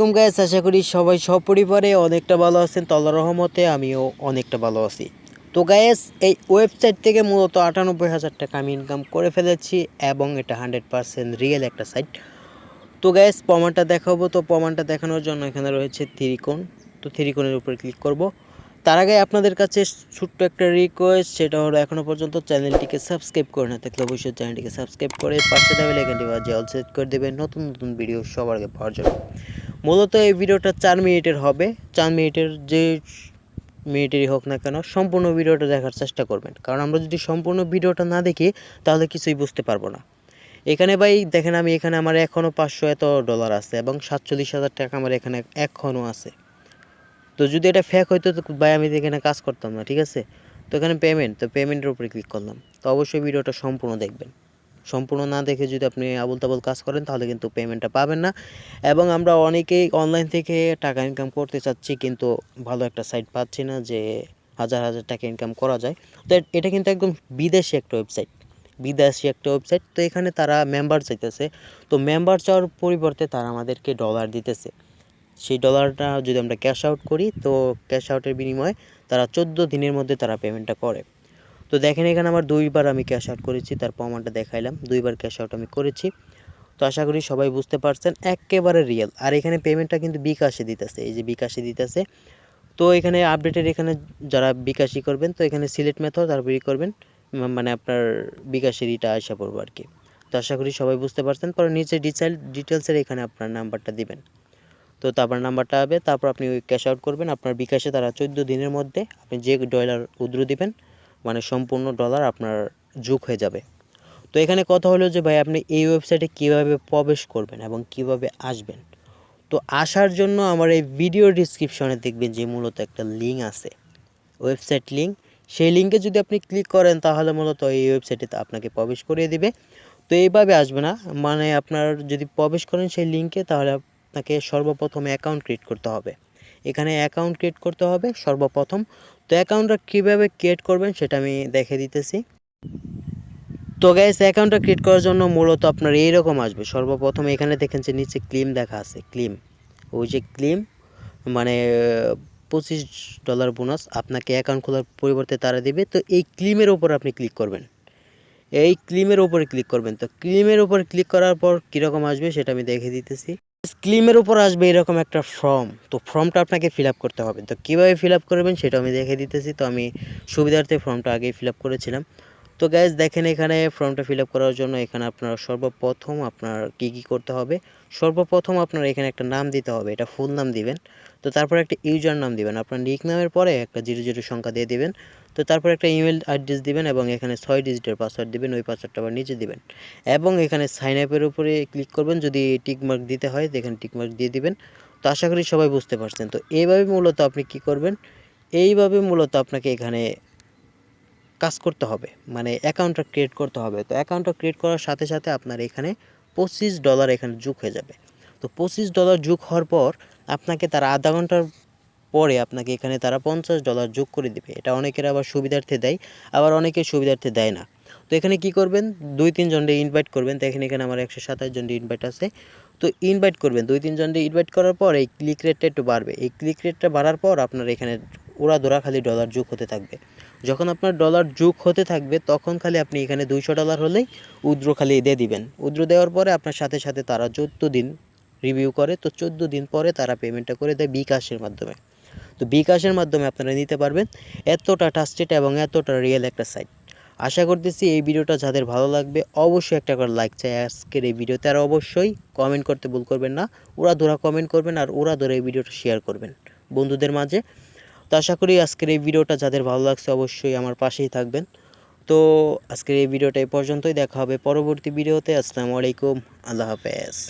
আলাইকুম গাইস, আশা করি সবাই সপরিবারে অনেকটা ভালো আছেন। তো আল্লাহর রহমতে আমিও অনেকটা ভালো আছি। তো গাইস, এই ওয়েবসাইট থেকে মূলত ৯৮,০০০ টাকা আমি ইনকাম করে ফেলেছি এবং এটা 100% রিয়েল একটা সাইট। তো গাইস, প্রমাণটা দেখাবো। তো প্রমাণটা দেখানোর জন্য এখানে রয়েছে ত্রিকোণ। তো ত্রিকোণের উপর ক্লিক করব। তার আগে আপনাদের কাছে ছোট্ট একটা রিকোয়েস্ট, সেটা হলো এখনও পর্যন্ত চ্যানেলটিকে সাবস্ক্রাইব করে না থাকলে অবশ্যই চ্যানেলটিকে সাবস্ক্রাইব করে পাশে দেওয়া বেলাইকনটি বাজিয়ে অল সেট করে দেবেন নতুন নতুন ভিডিও সবার আগে পাওয়ার জন্য। মূলত এই ভিডিওটা 4 মিনিটের হবে। 4 মিনিটের যে মিনিটেরই হোক না কেন, সম্পূর্ণ ভিডিওটা দেখার চেষ্টা করবেন, কারণ আমরা যদি সম্পূর্ণ ভিডিওটা না দেখি তাহলে কিছুই বুঝতে পারবো না। এখানে ভাই দেখেন, আমি এখানে আমার এখনও 500 এত ডলার আছে এবং 47,000 টাকা আমার এখানে এখনও আছে। তো যদি এটা ফেক হইতো তো ভাই আমি এখানে কাজ করতাম না, ঠিক আছে। তো এখানে পেমেন্ট, তো পেমেন্টের উপরে ক্লিক করলাম। তো অবশ্যই ভিডিওটা সম্পূর্ণ দেখবেন। সম্পূর্ণ না দেখে যদি আপনি আবুল তাবুল কাজ করেন তাহলে কিন্তু পেমেন্টটা পাবেন না। এবং আমরা অনেকেই অনলাইন থেকে টাকা ইনকাম করতে চাচ্ছি, কিন্তু ভালো একটা সাইট পাচ্ছি না যে হাজার হাজার টাকা ইনকাম করা যায়। তো এটা কিন্তু একদম বিদেশি একটা ওয়েবসাইট, তো এখানে তারা মেম্বার চাইতেছে। তো মেম্বার চাওয়ার পরিবর্তে তারা আমাদেরকে ডলার দিতেছে। সেই ডলারটা যদি আমরা ক্যাশ আউট করি, তো ক্যাশ আউটের বিনিময়ে তারা 14 দিনের মধ্যে তারা পেমেন্টটা করে। তো দেখেন, এখানে আমার 2বার আমি ক্যাশ আউট করেছি, তার প্রমাণটা দেখাইলাম। 2বার ক্যাশ আউট আমি করেছি। তো আশা করি সবাই বুঝতে পারছেন, একেবারে রিয়েল। আর এখানে পেমেন্টটা কিন্তু বিকাশে দিতেছে, এই যে বিকাশে দিতেছে। তো এখানে আপডেটের এখানে যারা বিকাশই করবেন, তো এখানে সিলেক্ট মেথড তারপরে করবেন, মানে আপনার বিকাশের ইটা আসা পড়বো আর কি। তো আশা করি সবাই বুঝতে পারছেন। পরে নিচে ডিটেলসের এখানে আপনার নাম্বারটা দিবেন। তো তারপর নাম্বারটা হবে, তারপর আপনি ওই ক্যাশ আউট করবেন। আপনার বিকাশে তারা 14 দিনের মধ্যে আপনি যে ডলার উদ্রু দিবেন, মানে সম্পূর্ণ ডলার আপনার যোগ হয়ে যাবে। তো এখানে কথা হলো যে ভাই, আপনি এই ওয়েবসাইটে কিভাবে প্রবেশ করবেন এবং কিভাবে আসবেন। তো আসার জন্য আমার এই ভিডিও ডিসক্রিপশনে দেখবেন যে মূলত একটা লিঙ্ক আছে, ওয়েবসাইট লিঙ্ক। সেই লিঙ্কে যদি আপনি ক্লিক করেন তাহলে মূলত এই ওয়েবসাইটে আপনাকে প্রবেশ করিয়ে দিবে। তো এইভাবে আসবে না, মানে আপনার যদি প্রবেশ করেন সেই লিঙ্কে, তাহলে আপনাকে সর্বপ্রথম অ্যাকাউন্ট ক্রিয়েট করতে হবে। এখানে অ্যাকাউন্ট ক্রিয়েট করতে হবে সর্বপ্রথম। তো অ্যাকাউন্টটা কীভাবে ক্রিয়েট করবেন সেটা আমি দেখে দিতেছি। তো গাইস, অ্যাকাউন্টটা ক্রিয়েট করার জন্য মূলত আপনার এইরকম আসবে। সর্বপ্রথম এখানে দেখেন যে নিচে ক্লেম দেখা আছে, ক্লেম, ওই যে ক্লেম, মানে $25 বোনাস আপনাকে অ্যাকাউন্ট খোলার পরিবর্তে তারা দিবে। তো এই ক্লেমের ওপর আপনি ক্লিক করবেন, এই ক্লেমের ওপরে ক্লিক করবেন। তো ক্লেমের ওপর ক্লিক করার পর কীরকম আসবে সেটা আমি দেখে দিতেছি। ক্লেমের উপর আসবে এরকম একটা ফর্ম। তো ফর্মটা আপনাকে ফিল আপ করতে হবে। তো কীভাবে ফিল আপ করবেন সেটা আমি দেখে দিতেছি। তো আমি সুবিধার্থে ফর্মটা আগেই ফিল আপ করেছিলাম। তো গাইজ দেখেন, এখানে ফর্মটা ফিল আপ করার জন্য এখানে আপনার সর্বপ্রথম আপনার কী করতে হবে। সর্বপ্রথম আপনার এখানে একটা নাম দিতে হবে, এটা ফুল নাম দিবেন। তো তারপর একটা ইউজার নাম দিবেন, আপনার নিক নামের পরে একটা 00 সংখ্যা দিয়ে দিবেন। তো তারপর একটা ইমেল অ্যাড্রেস দিবেন এবং এখানে 6 ডিজিটের পাসওয়ার্ড দিবেন, ওই পাসওয়ার্ডটা আবার নিচে দিবেন। এবং এখানে সাইন আপের উপরে ক্লিক করবেন, যদি টিকমার্ক দিতে হয় এখানে টিকমার্ক দিয়ে দিবেন। তো আশা করি সবাই বুঝতে পারছেন। তো এইভাবে মূলত আপনি কি করবেন, এইভাবে মূলত আপনাকে এখানে কাজ করতে হবে, মানে অ্যাকাউন্টটা ক্রিয়েট করতে হবে। তো অ্যাকাউন্টটা ক্রিয়েট করার সাথে সাথে আপনার এখানে $25 এখানে যোগ হয়ে যাবে। তো $25 যোগ হওয়ার পর আপনাকে তারা আধা ঘন্টার পরে আপনাকে এখানে তারা $50 যোগ করে দিবে। এটা অনেকের আবার সুবিধার্থে দেয়, আবার অনেকের সুবিধার্থে দেয় না। তো এখানে কি করবেন, 2-3 জনকে ইনভাইট করবেন। তো এখানে আমার 127 জন ইনভাইট আছে। তো ইনভাইট করবেন 2-3 জনকে ইনভাইট করার পর এই ক্লিক রেটটা একটু বাড়বে। এই ক্লিক রেটটা বাড়ার পর আপনার এখানে ওরা খালি ডলার যোগ হতে থাকবে। যখন আপনার ডলার যোগ হতে থাকবে তখন খালি আপনি এখানে $200 হলেই উইথড্র খালি দিয়ে দিবেন। উইথড্র দেওয়ার পরে আপনার সাথে সাথে তারা 14 দিন রিভিউ করে। তো 14 দিন পরে তারা পেমেন্টটা করে দেয় বিকাশের মাধ্যমে। তো বিকাশের মাধ্যমে আপনারা নিতে পারবেন। এতটা ট্রাস্টেড এবং এতটা রিয়েল একটা সাইট। আশা করতেছি এই ভিডিওটা যাদের ভালো লাগবে অবশ্যই একটা করে লাইক চাই আজকের এই ভিডিওতে। আর অবশ্যই কমেন্ট করতে ভুল করবেন না, ওরা কমেন্ট করবেন আর ওরা এই ভিডিওটা শেয়ার করবেন বন্ধুদের মাঝে। তো আশা করি আজকের এই ভিডিওটা যাদের ভালো লাগছে অবশ্যই আমার পাশেই থাকবেন। তো আজকের এই ভিডিওটা এই পর্যন্তই, দেখা হবে পরবর্তী ভিডিওতে। আসসালামু আলাইকুম, আল্লাহ হাফেজ।